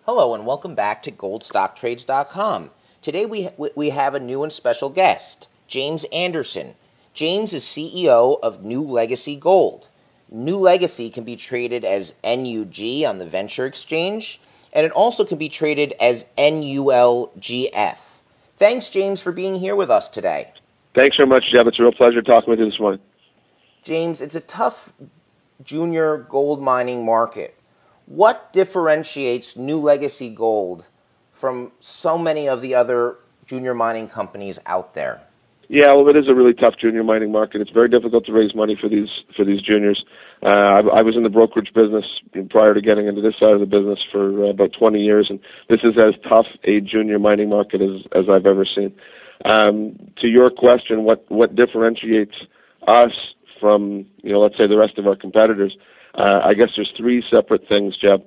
Hello and welcome back to goldstocktrades.com. Today we have a new and special guest, James Anderson. James is CEO of NuLegacy Gold. NuLegacy can be traded as NUG on the venture exchange, and it also can be traded as NULGF. Thanks, James, for being here with us today. Thanks very much, Jeff. It's a real pleasure talking with you this morning. James, it's a tough junior gold mining market. What differentiates NuLegacy Gold from so many of the other junior mining companies out there? Yeah, well, it is a really tough junior mining market. It's very difficult to raise money for these juniors. I was in the brokerage business prior to getting into this side of the business for about 20 years, and this is as tough a junior mining market as I've ever seen. To your question, what differentiates us from, let's say the rest of our competitors? I guess there's three separate things, Jeb.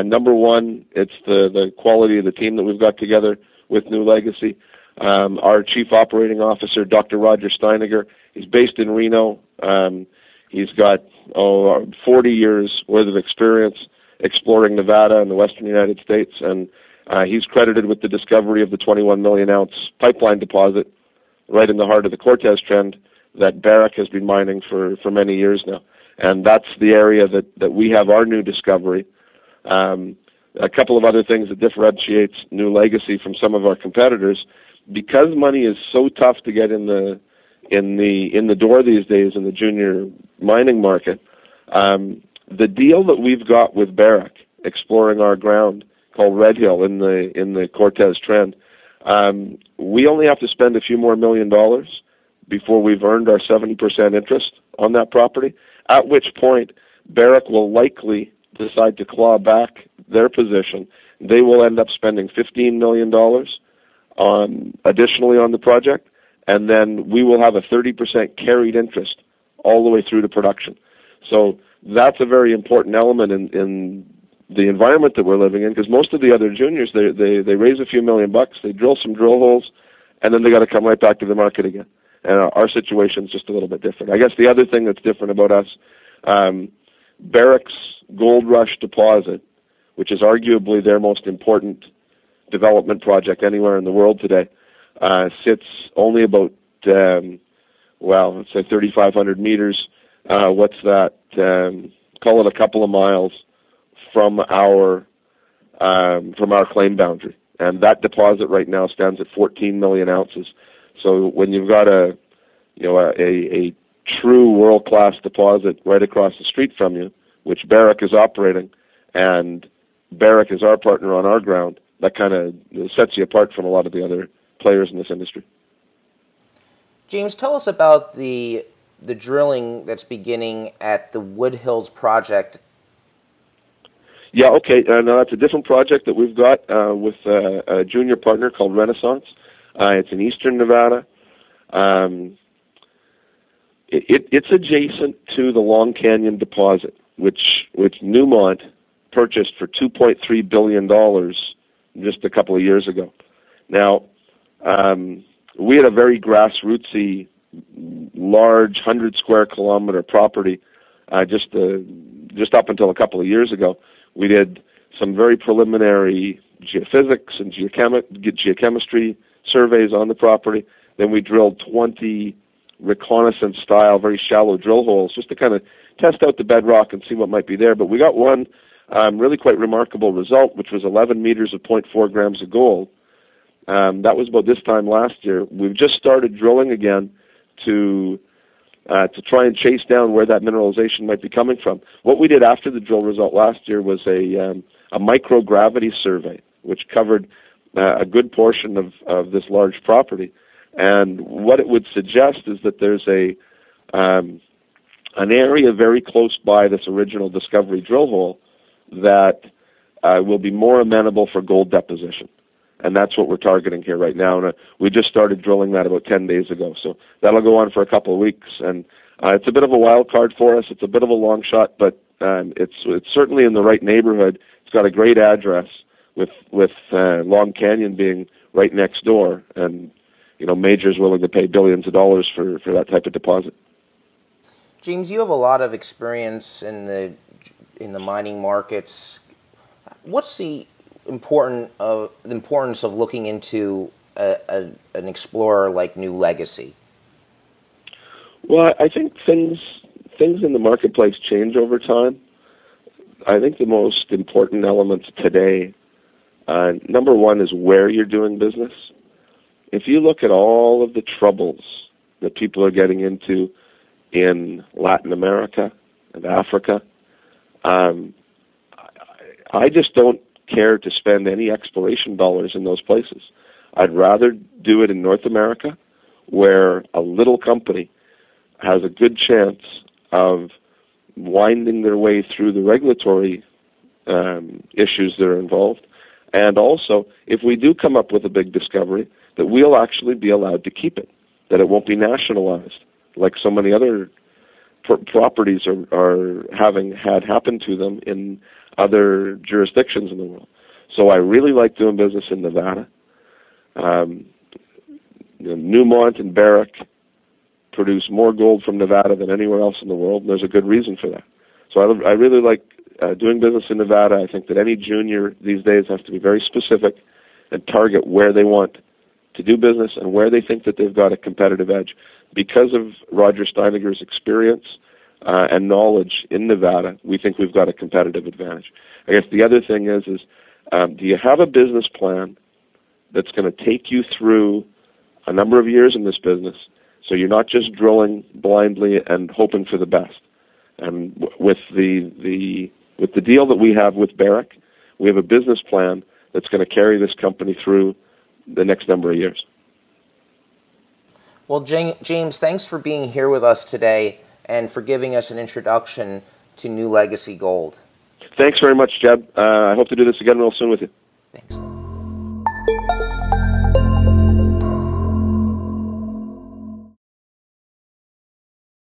Number one, it's the quality of the team that we've got together with NuLegacy. Our Chief Operating Officer, Dr. Roger Steiniger, he's based in Reno. He's got 40 years worth of experience exploring Nevada and the western United States, and he's credited with the discovery of the 21 million ounce pipeline deposit right in the heart of the Cortez Trend that Barrick has been mining for many years now. And that's the area that we have our new discovery. A couple of other things that differentiates NuLegacy from some of our competitors, because money is so tough to get in the door these days in the junior mining market. The deal that we've got with Barrick exploring our ground called Red Hill in the Cortez Trend, we only have to spend a few more $1 million before we've earned our 70% interest on that property, at which point Barrick will likely decide to claw back their position. They will end up spending $15 million additionally on the project, and then we will have a 30% carried interest all the way through to production. So that's a very important element in the environment that we're living in, because most of the other juniors, they raise a few $1 million, they drill some drill holes, and then they got to come right back to the market again. And our situation is just a little bit different. I guess the other thing that's different about us, Barrick's Gold Rush deposit, which is arguably their most important development project anywhere in the world today, sits only about, let's say 3,500 meters. What's that? Call it a couple of miles from our claim boundary. And that deposit right now stands at 14 million ounces. So when you've got a true world-class deposit right across the street from you, which Barrick is operating, and Barrick is our partner on our ground, that kind of sets you apart from a lot of the other players in this industry. James, tell us about the drilling that's beginning at the Wood Hills project. Yeah, okay. Now that's a different project that we've got with a junior partner called Renaissance. It's in eastern Nevada. It's adjacent to the Long Canyon deposit, which Newmont purchased for $2.3 billion just a couple of years ago. Now, we had a very grassrootsy, large 100 square kilometer property just up until a couple of years ago. We did some very preliminary geophysics and geochemistry surveys on the property. Then we drilled 20 reconnaissance-style, very shallow drill holes just to kind of test out the bedrock and see what might be there. But we got one really quite remarkable result, which was 11 meters of 0.4 grams of gold. That was about this time last year. We've just started drilling again to try and chase down where that mineralization might be coming from. What we did after the drill result last year was a microgravity survey, which covered a good portion of this large property. And what it would suggest is that there's an area very close by this original discovery drill hole that will be more amenable for gold deposition. And that's what we're targeting here right now. And we just started drilling that about 10 days ago. So that'll go on for a couple of weeks. And it's a bit of a wild card for us. It's a bit of a long shot, but it's certainly in the right neighborhood. It's got a great address with Long Canyon being right next door. And, majors willing to pay billions of dollars for that type of deposit. James, you have a lot of experience in the mining markets. What's the importance of looking into an explorer like NuLegacy? Well, I think things in the marketplace change over time. I think the most important elements today, number one, is where you're doing business. If you look at all of the troubles that people are getting into in Latin America and Africa, I just don't care to spend any exploration dollars in those places. I'd rather do it in North America, where a little company has a good chance of winding their way through the regulatory issues that are involved. And also, if we do come up with a big discovery, that we'll actually be allowed to keep it, that it won't be nationalized, like so many other properties are having had happen to them in other jurisdictions in the world. So I really like doing business in Nevada. Newmont and Barrick produce more gold from Nevada than anywhere else in the world, and there's a good reason for that. So I really like doing business in Nevada. I think that any junior these days has to be very specific and target where they want to do business and where they think that they've got a competitive edge. Because of Roger Steineger's experience and knowledge in Nevada, we think we've got a competitive advantage. I guess the other thing is do you have a business plan that's going to take you through a number of years in this business, so you're not just drilling blindly and hoping for the best? And with the deal that we have with Barrick, we have a business plan that's going to carry this company through the next number of years. Well, James, thanks for being here with us today and for giving us an introduction to NuLegacy Gold. Thanks very much, Jeb. I hope to do this again real soon with you. Thanks.